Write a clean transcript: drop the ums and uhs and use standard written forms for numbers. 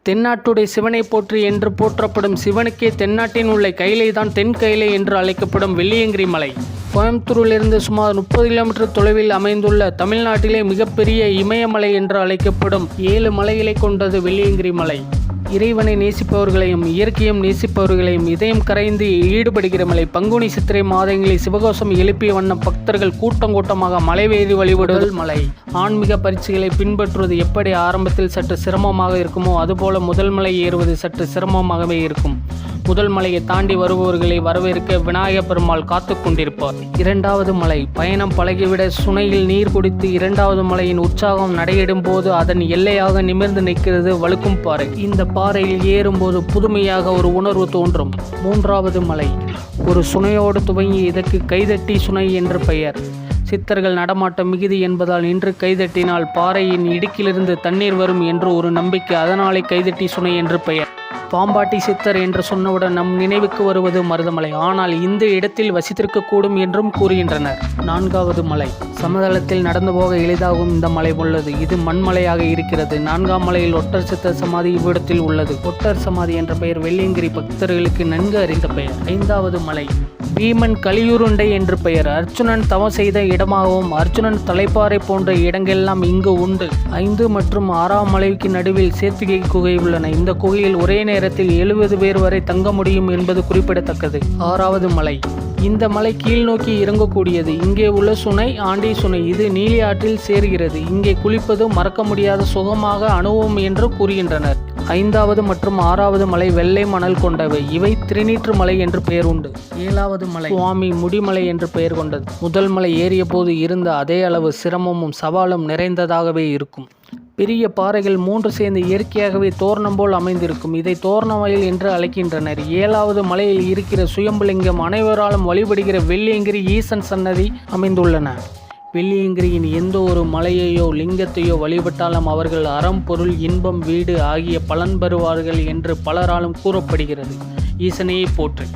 தென்னாட்டுடைய சிவனை போற்றி என்று போற்றப்படும் சிவனுக்கே தென்னாட்டின் உள்ள கைலை தான் தென் கைலை என்று அழைக்கப்படும் வெள்ளியங்கிரி மலை. கோயம்புத்தூரிலிருந்து சுமார் 30 கிலோமீட்டர் தொலைவில் அமைந்துள்ள தமிழ்நாட்டிலே மிகப்பெரிய இமயமலை என்று அழைக்கப்படும் 7 மலைகளை கொண்டது வெள்ளியங்கிரி மலை. இறைவனை நேசிப்பவர்களையும் இயற்கையும் நேசிப்பவர்களையும் இதயம் கரைந்து ஈடுபடுகிற மலை. பங்குனி சித்திரை மாதங்களில் சிவகோஷம் எழுப்பிய வண்ணம் பக்தர்கள் கூட்டம் கூட்டமாக மலைவேறி வழிபடுதல் மலை. ஆன்மீக பயிற்சிகளை பின்பற்றுவது எப்படி ஆரம்பத்தில் சற்று சிரமமாக இருக்குமோ அதுபோல முதல் மலை ஏறுவது சற்று சிரமமாகவே இருக்கும். முதல் மலையை தாண்டி வருபவர்களை வரவேற்க விநாயகப் பெருமாள் காத்து கொண்டிருப்பார். இரண்டாவது மலை பயணம் பழகிவிட சுனையில் நீர் குடித்து இரண்டாவது மலையின் உற்சாகம் நடையிடும் போது அதன் எல்லையாக நிமிர்ந்து நிற்கிறது வழுக்கும் பாறை. இந்த பாறையில் ஏறும்போது புதுமையாக ஒரு உணர்வு தோன்றும். மூன்றாவது மலை ஒரு சுனையோடு துவங்கி இதற்கு கைதட்டி சுனை என்று பெயர். சித்தர்கள் நடமாட்டம் மிகுதி என்பதால் இன்று கைதட்டினால் பாறையின் இடுக்கிலிருந்து தண்ணீர் வரும் என்று ஒரு நம்பிக்கை. அதனாலே கைதட்டி சுனை என்று பெயர். பாம்பாட்டி சித்தர் என்று சொன்னவுடன் நம் நினைவுக்கு வருவது மருதமலை. ஆனால் இந்த இடத்தில் வசித்திருக்கக்கூடும் என்றும் கூறுகின்றனர். நான்காவது மலை சமதளத்தில் நடந்து போக எளிதாகவும் இந்த மலை உள்ளது. இது மண்மலையாக இருக்கிறது. 4ஆம் மலையில் ஒட்டர் சித்தர் சமாதி இவ்விடத்தில் உள்ளது. ஒட்டர் சமாதி என்ற பெயர் வெள்ளியங்கிரி பக்தர்களுக்கு நன்கு அறிந்த பெயர். 5வது மலை பீமன் கலியுருண்டை என்று பெயர். அர்ஜுனன் தவம் செய்த இடமாகவும் அர்ஜுனன் தலைப்பாறை போன்ற இடங்கள்லாம் இங்கு உண்டு. 5 மற்றும் 6ஆம் மலைக்கு நடுவில் சேத்துகை குகை உள்ளன. இந்த குகையில் ஒரே நேரத்தில் 70 பேர் வரை தங்க முடியும் என்பது குறிப்பிடத்தக்கது. 6வது மலை இந்த மலை கீழ் நோக்கி இறங்கக்கூடியது. இங்கே உள்ள சுனை ஆண்டி சுனை. இது நீலி ஆற்றில் சேர்கிறது. இங்கே குளிப்பது மறக்க முடியாத சுகமாக அனுபவம் என்று கூறுகின்றனர். 5வது மற்றும் 6வது மலை வெள்ளை மணல் கொண்டவை. இவை திருநீற்று மலை என்று பெயர் உண்டு. 7வது மலை சுவாமி முடிமலை என்று பெயர் கொண்டது. முதல் மலை ஏறிய போது இருந்த அதே அளவு சிரமமும் சவாலும் நிறைந்ததாகவே இருக்கும். பெரிய பாறைகள் 3 சேர்ந்து இயற்கையாகவே தோரணம் போல் அமைந்திருக்கும். இதை தோரணமயில் என்று அழைக்கின்றனர். 7வது மலையில் இருக்கிற சுயம்புலிங்கம் அனைவராலும் வழிபடுகிற வெள்ளியங்கிரி ஈசன் சன்னதி அமைந்துள்ளன. வெள்ளியங்கிரியின் எந்த ஒரு மலையையோ லிங்கத்தையோ வழிபட்டாலும் அவர்கள் அறம் பொருள் இன்பம் வீடு ஆகிய பலன் பெறுவார்கள் என்று பலராலும் கூறப்படுகிறது. ஈசனையே போற்று.